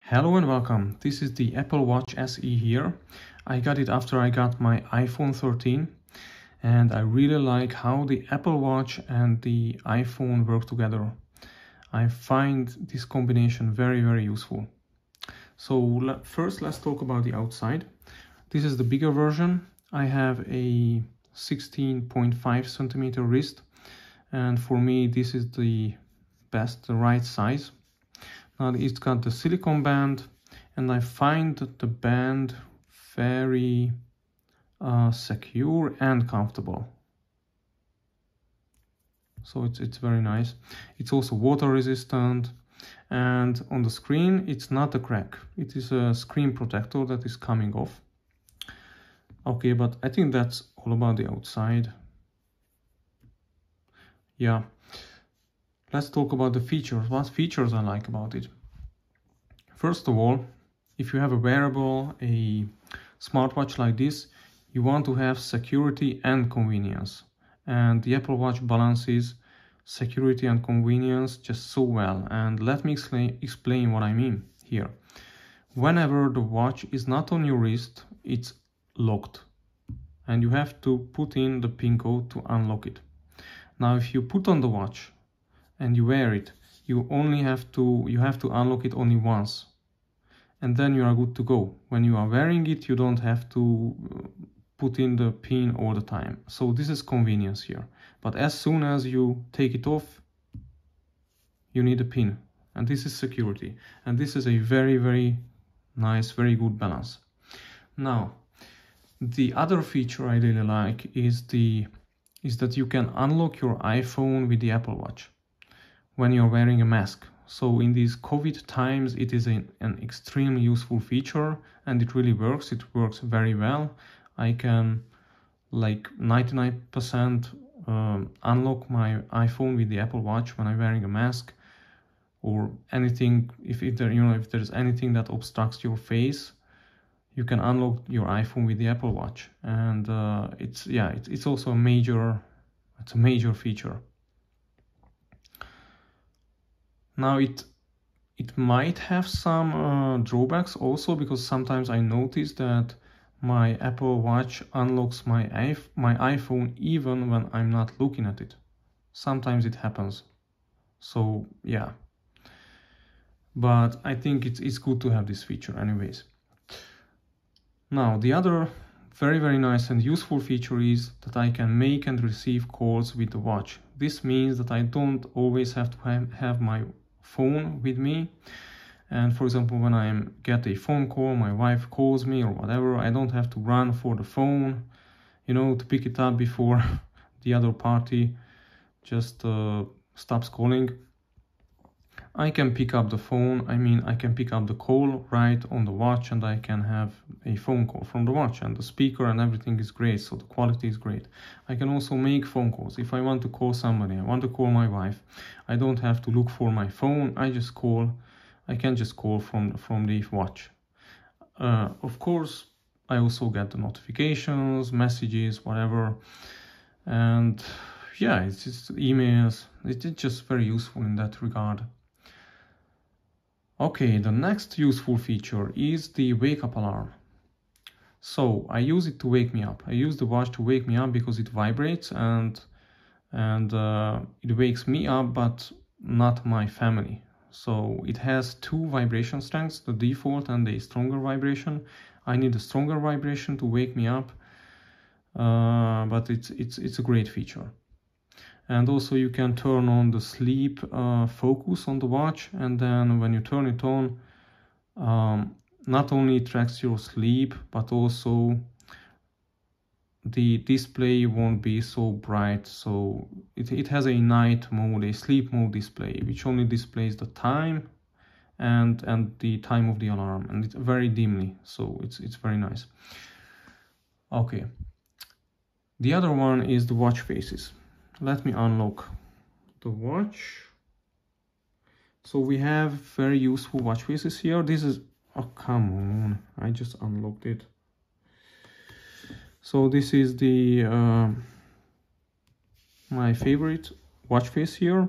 Hello and welcome. This is the Apple Watch SE here. I got it after I got my iPhone 13 and I really like how the Apple Watch and the iPhone work together. I find this combination very useful. So first let's talk about the outside. This is the bigger version. I have a 16.5 centimeter wrist and for me this is the right size. Now it's got the silicone band and I find the band very secure and comfortable. So it's very nice. It's also water resistant and on the screen it's not a crack. It is a screen protector that is coming off. Okay, but I think that's all about the outside. Yeah. Let's talk about the features. What features I like about it? First of all, if you have a wearable, a smartwatch like this, you want to have security and convenience. And the Apple Watch balances security and convenience just so well. And let me explain what I mean here. Whenever the watch is not on your wrist, it's locked. And you have to put in the PIN code to unlock it. Now, if you put on the watch and you wear it, you have to unlock it only once, and then you are good to go. When you are wearing it, you don't have to put in the pin all the time. So this is convenience here. But as soon as you take it off, you need a pin, and this is security. And this is a very nice, very good balance. Now, the other feature I really like is that you can unlock your iPhone with the Apple Watch when you're wearing a mask. So in these COVID times, it is an extremely useful feature and it really works. It works very well. I can like 99% unlock my iPhone with the Apple Watch when I'm wearing a mask or anything. If there's anything that obstructs your face, you can unlock your iPhone with the Apple Watch. And it's also a major feature. Now it might have some drawbacks also, because sometimes I notice that my Apple Watch unlocks my iPhone even when I'm not looking at it. Sometimes it happens. So yeah, but I think it's good to have this feature anyways. Now the other very nice and useful feature is that I can make and receive calls with the watch. This means that I don't always have to have my phone with me, and for example, when I get a phone call, my wife calls me or whatever, I don't have to run for the phone, to pick it up before the other party just stops calling. I can pick up the phone, I can pick up the call right on the watch, and I can have a phone call from the watch, and the speaker and everything is great, so the quality is great. I can also make phone calls. If I want to call somebody, I want to call my wife, I don't have to look for my phone, I can just call from the watch. Of course, I also get the notifications, messages, whatever, and yeah, it's just emails. It's just very useful in that regard. Okay, the next useful feature is the wake-up alarm. So I use it to wake me up. I use the watch to wake me up because it vibrates and it wakes me up, but not my family. So it has two vibration strengths, the default and a stronger vibration. I need a stronger vibration to wake me up, but it's a great feature. And also you can turn on the sleep focus on the watch, and then when you turn it on, not only it tracks your sleep, but also the display won't be so bright. So it has a night mode, a sleep mode display, which only displays the time and the time of the alarm, and it's very dimly, so it's very nice. Okay, the other one is the watch faces. Let me unlock the watch. So we have very useful watch faces here. This is, oh come on, I just unlocked it. So this is the my favorite watch face here.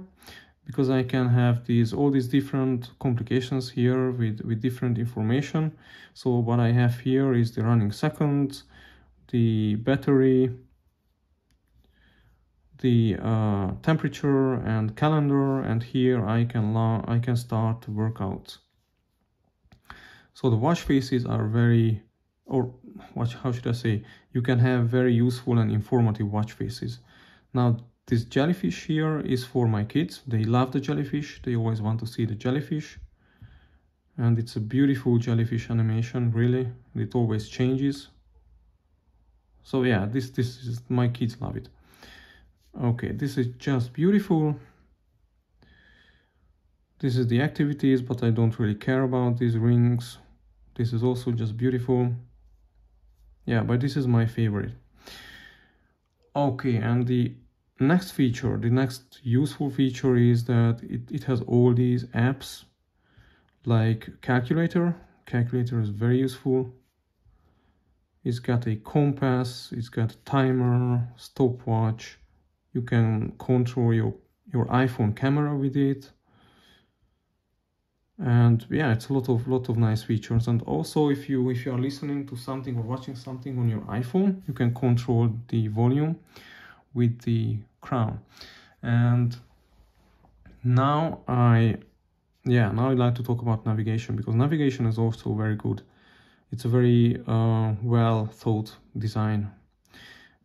because I can have all these different complications here with different information. So what I have here is the running seconds, the battery, the temperature and calendar, and here I can start workouts. So the watch faces are very, how should I say, you can have very useful and informative watch faces. Now this jellyfish here is for my kids. They love the jellyfish. They always want to see the jellyfish. And it's a beautiful jellyfish animation, really. It always changes. So yeah, this is, my kids love it. Okay, this is just beautiful. This is the activities, but I don't really care about these rings. This is also just beautiful. Yeah, but this is my favorite. Okay, and the next feature, the next useful feature is that it has all these apps like calculator. Calculator is very useful. It's got a compass, it's got a timer, stopwatch. You can control your iPhone camera with it. And yeah, it's a lot of nice features. And also if you are listening to something or watching something on your iPhone, you can control the volume with the crown. And now I'd like to talk about navigation, because navigation is also very good. It's a very well thought design,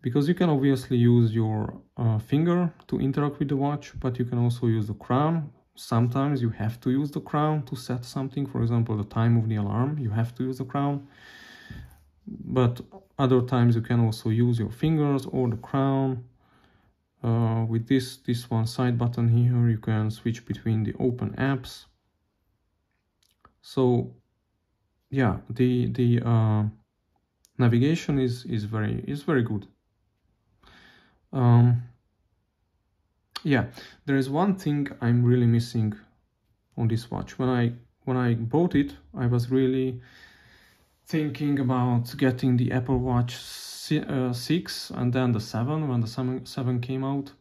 because you can obviously use your finger to interact with the watch, but you can also use the crown. Sometimes you have to use the crown to set something, for example the time of the alarm, you have to use the crown. But other times you can also use your fingers or the crown. With this one side button here, you can switch between the open apps. So yeah, the navigation is very good. Yeah, there is one thing I'm really missing on this watch. When I bought it, I was really thinking about getting the Apple Watch 6 and then the 7 when the 7 came out.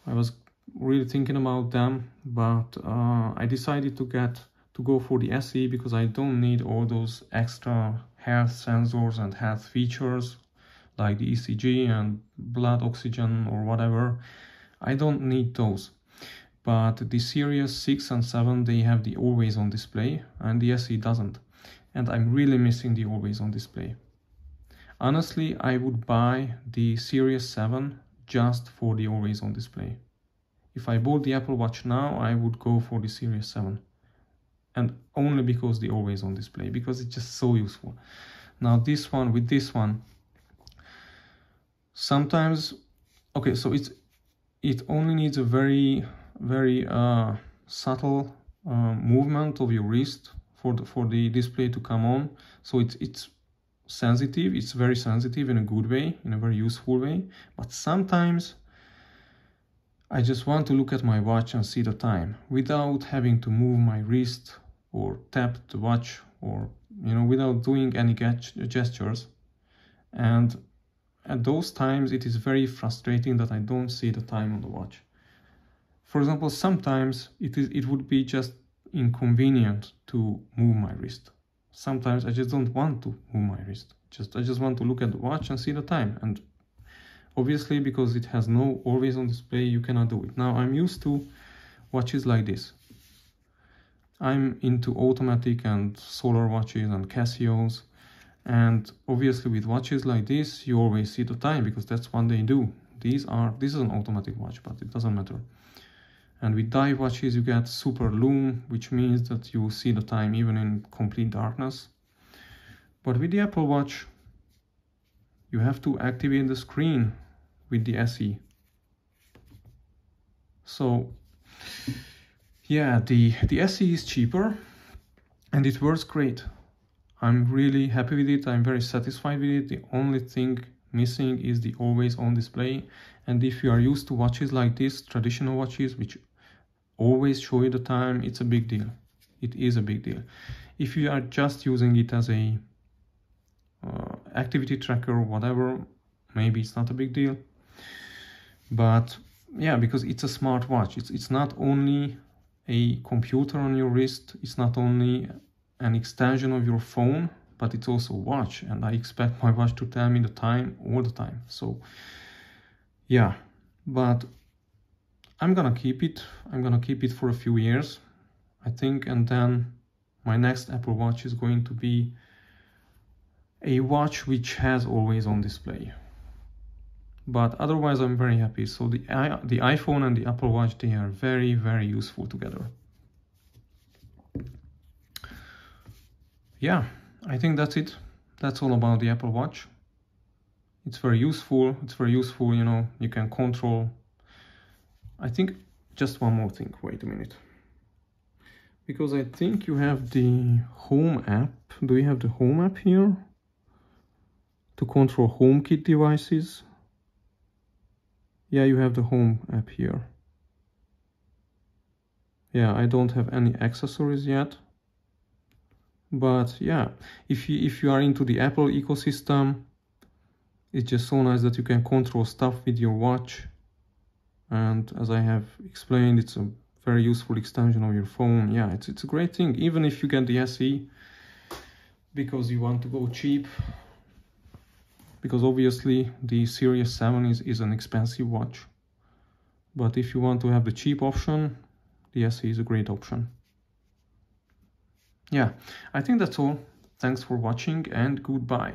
I was really thinking about them, but I decided to go for the SE because I don't need all those extra health sensors and health features like the ECG and blood oxygen or whatever. I don't need those. But the Series 6 and 7, they have the always on display, and the SE doesn't. And I'm really missing the always on display. Honestly, I would buy the Series 7 just for the always on display. If I bought the Apple Watch now, I would go for the Series 7. And only because the always on display, because it's just so useful. Now this one, with this one, sometimes, okay, so it only needs a very subtle movement of your wrist for the display to come on. So it's sensitive, it's very sensitive in a good way, in a very useful way. But sometimes I just want to look at my watch and see the time without having to move my wrist or tap the watch, or without doing any gestures. And at those times it is very frustrating that I don't see the time on the watch. For example, sometimes it would be just inconvenient to move my wrist. Sometimes I just don't want to move my wrist. I just want to look at the watch and see the time. And obviously, because it has no always on display, you cannot do it. Now I'm used to watches like this. I'm into automatic and solar watches and Casios. And obviously with watches like this, you always see the time because that's what they do. This is an automatic watch, but it doesn't matter. And with dive watches, you get super lume, which means that you see the time even in complete darkness. But with the Apple Watch, you have to activate the screen with the SE. So yeah, the SE is cheaper and it works great. I'm really happy with it. I'm very satisfied with it. The only thing missing is the always on display. And if you are used to watches like this, traditional watches, which always show you the time, it's a big deal. It is a big deal. If you are just using it as a activity tracker or whatever, maybe it's not a big deal. But yeah, because it's a smart watch. It's not only a computer on your wrist. It's not only an extension of your phone, but it's also a watch, and I expect my watch to tell me the time all the time. So yeah, but I'm gonna keep it. I'm gonna keep it for a few years, I think, and then my next Apple Watch is going to be a watch which has always on display. But otherwise I'm very happy. So the iPhone and the Apple Watch, they are very, very useful together. Yeah, I think that's it. That's all about the Apple Watch. It's very useful. It's very useful, you know, you can control. I think just one more thing, wait a minute. Because I think you have the Home app. Do you have the Home app here? To control HomeKit devices. Yeah, you have the Home app here. Yeah, I don't have any accessories yet. But yeah, if you are into the Apple ecosystem, it's just so nice that you can control stuff with your watch. And as I have explained, it's a very useful extension of your phone. Yeah, it's a great thing, even if you get the SE, because you want to go cheap. Because obviously the Series 7 is an expensive watch. But if you want to have the cheap option, the SE is a great option. Yeah, I think that's all. Thanks for watching and goodbye.